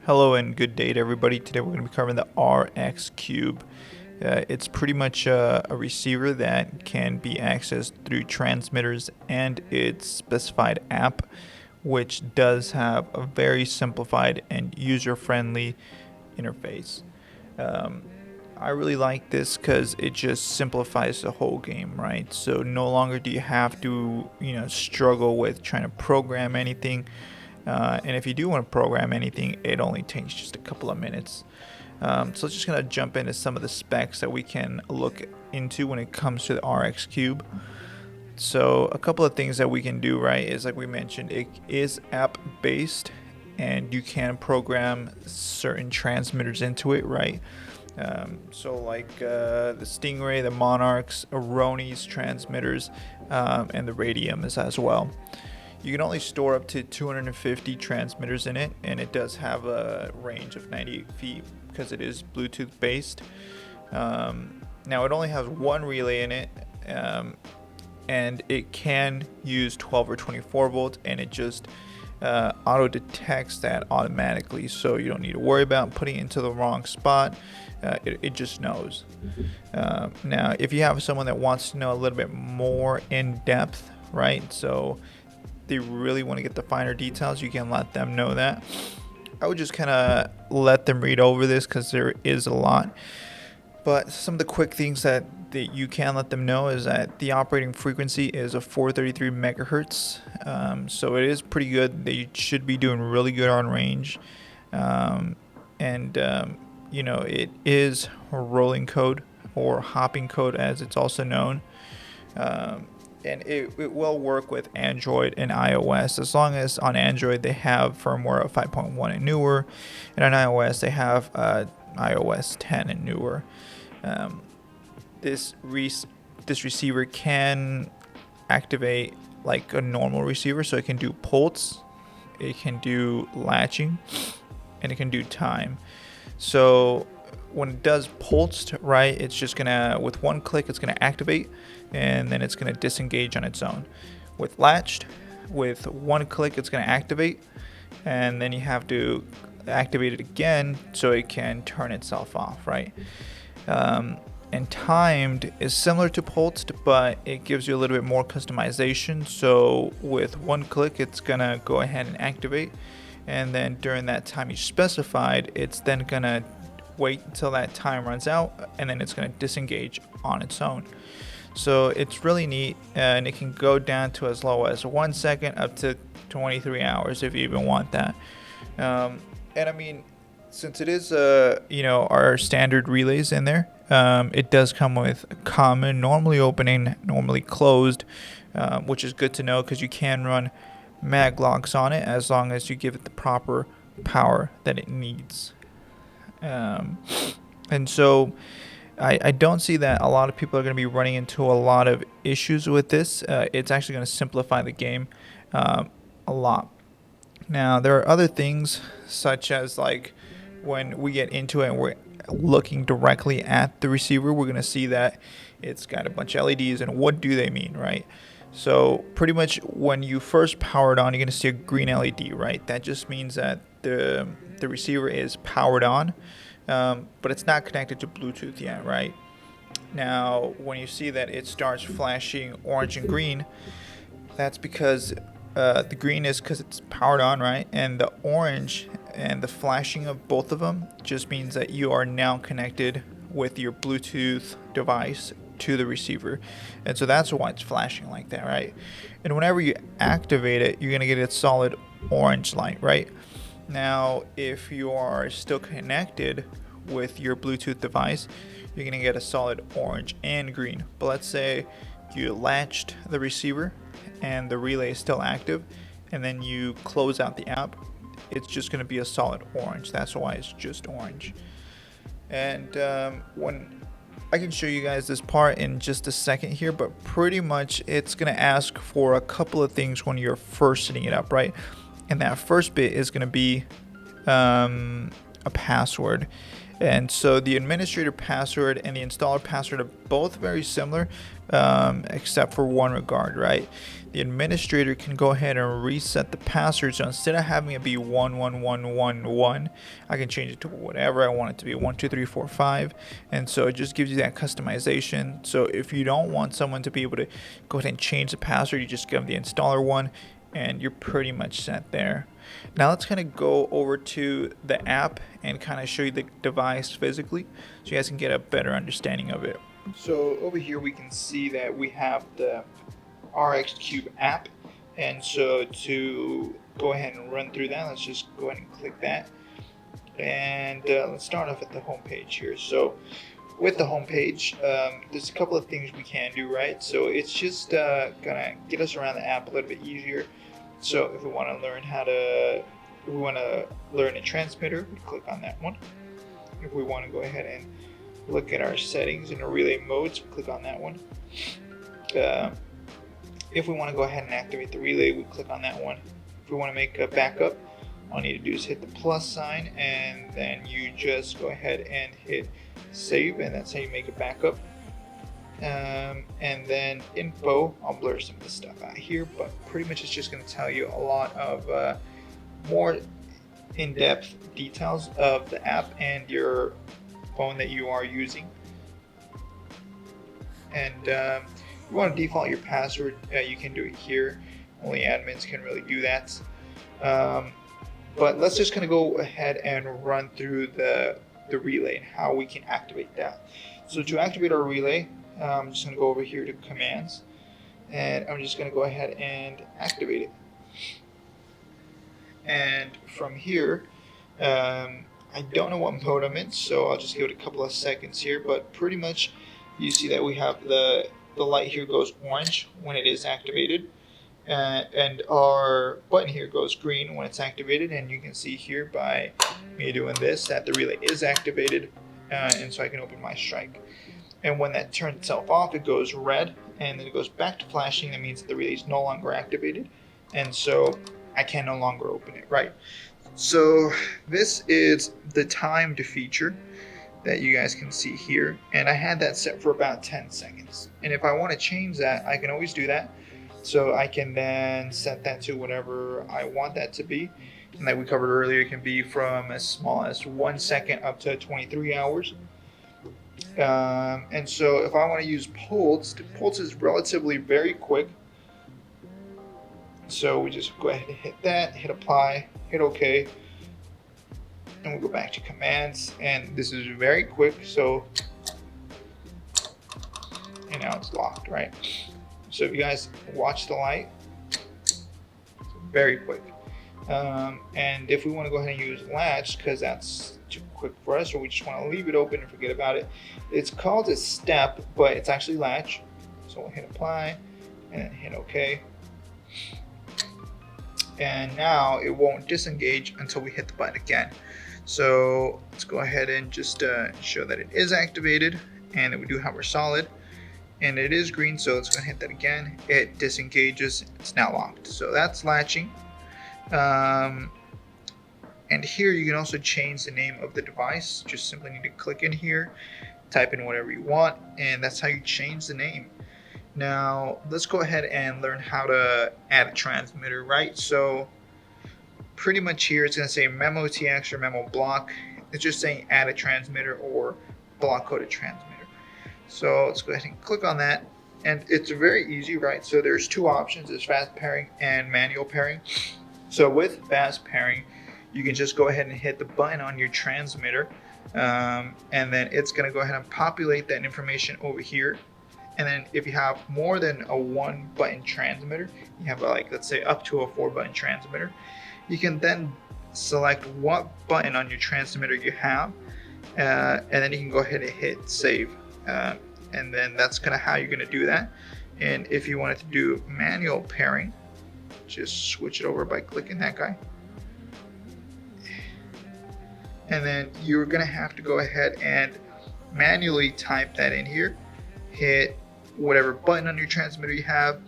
Hello and good day to everybody. Today we're going to be covering the RX Cube. It's pretty much a receiver that can be accessed through transmitters and its specified app, which does have a very simplified and user-friendly interface. Um, I really like this because it just simplifies the whole game, right? So no longer do you have to, struggle with trying to program anything. And if you do want to program anything, it only takes just a couple of minutes. So just going to jump into some of the specs that we can look into when it comes to the RX Cube. So a couple of things that we can do, right, is like we mentioned, it is app based and you can program certain transmitters into it, right? So like the Stingray, the Monarchs, Aronis transmitters, and the Radiums as well. You can only store up to 250 transmitters in it, and it does have a range of 98 feet because it is Bluetooth based. Now it only has one relay in it, and it can use 12 or 24 volts, and it just auto detects that automatically, so you don't need to worry about putting it into the wrong spot. It just knows. Now if you have someone that wants to know a little bit more in depth, right, so they really want to get the finer details, you can let them know that. I would just kind of let them read over this because there is a lot. But some of the quick things that you can let them know is that the operating frequency is a 433 megahertz. So it is pretty good. They should be doing really good on range. It is rolling code or hopping code as it's also known. And it will work with Android and iOS, as long as on Android they have firmware of 5.1 and newer, and on iOS they have iOS 10 and newer. This receiver can activate like a normal receiver, so it can do pulse, it can do latching, and it can do time. So when it does pulsed, right, it's just gonna, with one click, it's gonna activate, and then it's gonna disengage on its own. With latched, with one click, it's gonna activate, and then you have to activate it again so it can turn itself off, right? And timed is similar to pulsed, but it gives you a little bit more customization. So with one click, it's gonna go ahead and activate, and then during that time you specified, it's then gonna wait until that time runs out, and then it's going to disengage on its own. So it's really neat, and it can go down to as low as 1 second up to 23 hours if you even want that. And I mean, since it is our standard relays in there, it does come with common, normally opening, normally closed, which is good to know because you can run mag locks on it as long as you give it the proper power that it needs. And so I don't see that a lot of people are going to be running into a lot of issues with this. It's actually going to simplify the game a lot. Now, there are other things such as like when we get into it and we're looking directly at the receiver, we're going to see that it's got a bunch of LEDs, and what do they mean, right? So pretty much when you first power it on, you're going to see a green LED, right? That just means that the receiver is powered on, but it's not connected to Bluetooth yet, right? Now, when you see that it starts flashing orange and green, that's because the green is because it's powered on, right? And the orange and the flashing of both of them just means that you are now connected with your Bluetooth device to the receiver. And so that's why it's flashing like that, right? And whenever you activate it, you're going to get a solid orange light, right? Now, if you are still connected with your Bluetooth device, you're going to get a solid orange and green. But let's say you latched the receiver and the relay is still active, and then you close out the app, it's just going to be a solid orange. That's why it's just orange. And when I can show you guys this part in just a second here, but pretty much it's going to ask for a couple of things when you're first setting it up, right? And that first bit is going to be a password. And so the administrator password and the installer password are both very similar, except for one regard, right? The administrator can go ahead and reset the password. So instead of having it be 11111, I can change it to whatever I want it to be, 12345. And so it just gives you that customization. So if you don't want someone to be able to go ahead and change the password, you just give them the installer one, and you're pretty much set there. Now let's kind of go over to the app and kind of show you the device physically so you guys can get a better understanding of it. So over here we can see that we have the RxCube app, and so to go ahead and run through that, let's just go ahead and click that, and let's start off at the home page here. So with the home page, there's a couple of things we can do, right? So it's just gonna get us around the app a little bit easier. So if we want to learn a transmitter, we click on that one. If we want to go ahead and look at our settings in the relay modes, we click on that one. If we want to go ahead and activate the relay, we click on that one. If we want to make a backup, all you need to do is hit the plus sign, and then you just go ahead and hit save, and that's how you make a backup. And then info, I'll blur some of the stuff out here, but pretty much it's just going to tell you a lot of more in-depth details of the app and your phone that you are using. And if you want to default your password, you can do it here. Only admins can really do that. But let's just kind of go ahead and run through the relay and how we can activate that. So to activate our relay, I'm just going to go over here to commands, and I'm just going to go ahead and activate it. And from here, I don't know what mode I'm in, so I'll just give it a couple of seconds here, but pretty much you see that we have the light here goes orange when it is activated, and our button here goes green when it's activated, and you can see here by me doing this that the relay is activated, and so I can open my strike. And when that turns itself off, it goes red, and then it goes back to flashing. That means that the relay is no longer activated, and so I can no longer open it, right? So this is the timed feature that you guys can see here, and I had that set for about 10 seconds. And if I want to change that, I can always do that. So I can then set that to whatever I want that to be. And like we covered earlier, it can be from as small as 1 second up to 23 hours. And so if I want to use Pulse, Pulse is relatively very quick. So we just go ahead and hit that, hit apply, hit OK, and we'll go back to commands. And this is very quick, so, and now it's locked, right? So if you guys watch the light, it's very quick. And if we want to go ahead and use latch, because that's too quick for us, or we just want to leave it open and forget about it, it's called a step, but it's actually latch. So we'll hit apply and then hit OK. And now it won't disengage until we hit the button again. So let's go ahead and just show that it is activated and that we do have our solid. And it is green, so let's go ahead and hit that again. It disengages, it's now locked. So that's latching. And here you can also change the name of the device. Just simply need to click in here, type in whatever you want, and that's how you change the name. Now let's go ahead and learn how to add a transmitter, right? So pretty much here it's going to say memo TX or memo block. It's just saying add a transmitter or block coded transmitter. So let's go ahead and click on that, and it's very easy, right? So there's two options: there's fast pairing and manual pairing. So with fast pairing, you can just go ahead and hit the button on your transmitter, and then it's going to go ahead and populate that information over here. And then if you have more than a 1-button transmitter, you have like, let's say up to a 4-button transmitter, you can then select what button on your transmitter you have, and then you can go ahead and hit save. And then that's kind of how you're going to do that. And if you wanted to do manual pairing, just switch it over by clicking that guy. And then you're going to have to go ahead and manually type that in here. Hit whatever button on your transmitter you have.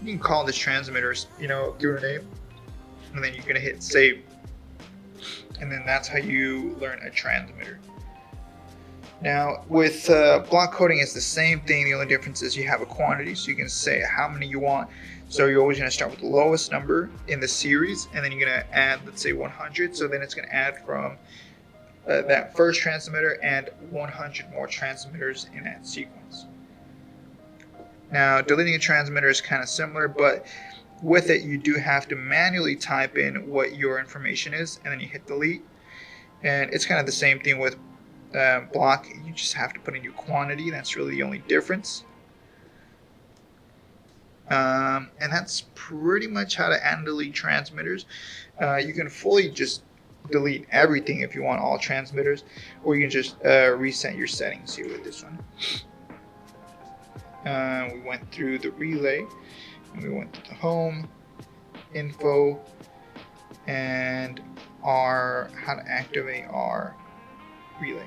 You can call this transmitter, give it a name. And then you're going to hit save. And then that's how you learn a transmitter. Now, with block coding, it's the same thing. The only difference is you have a quantity, so you can say how many you want. So you're always going to start with the lowest number in the series, and then you're going to add, let's say, 100. So then it's going to add from that first transmitter and 100 more transmitters in that sequence. Now, deleting a transmitter is kind of similar, but with it, you do have to manually type in what your information is, and then you hit delete. And it's kind of the same thing with block. You just have to put in your quantity. That's really the only difference. And that's pretty much how to add and delete transmitters. You can fully just delete everything if you want all transmitters, or you can just reset your settings here with this one. We went through the relay, and we went to the home, info, and how to activate our relay.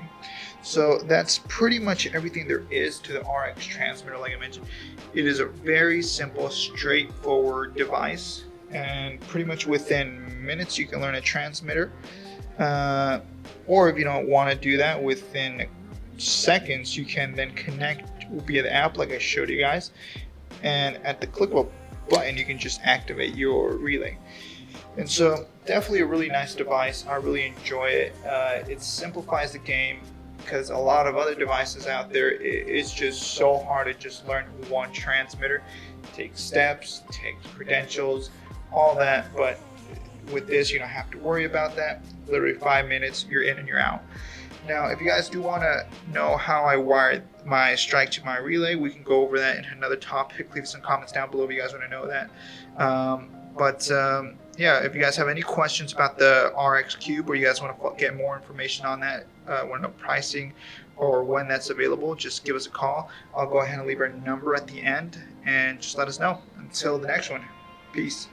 So that's pretty much everything there is to the RX transmitter. Like I mentioned, it is a very simple, straightforward device, and pretty much within minutes you can learn a transmitter. Or if you don't want to do that, within seconds you can then connect via the app like I showed you guys, and at the click of a button you can just activate your relay. And so definitely a really nice device. I really enjoy it. It simplifies the game, because a lot of other devices out there, it's just so hard to just learn one transmitter. It takes steps, it takes credentials, all that. But with this, you don't have to worry about that. Literally 5 minutes, you're in and you're out. Now, if you guys do want to know how I wired my Strike to my relay, we can go over that in another topic. Leave some comments down below if you guys want to know that. Yeah, if you guys have any questions about the RX Cube, or you guys want to get more information on that, want to know pricing or when that's available, just give us a call. I'll go ahead and leave our number at the end, and just let us know. Until the next one, peace.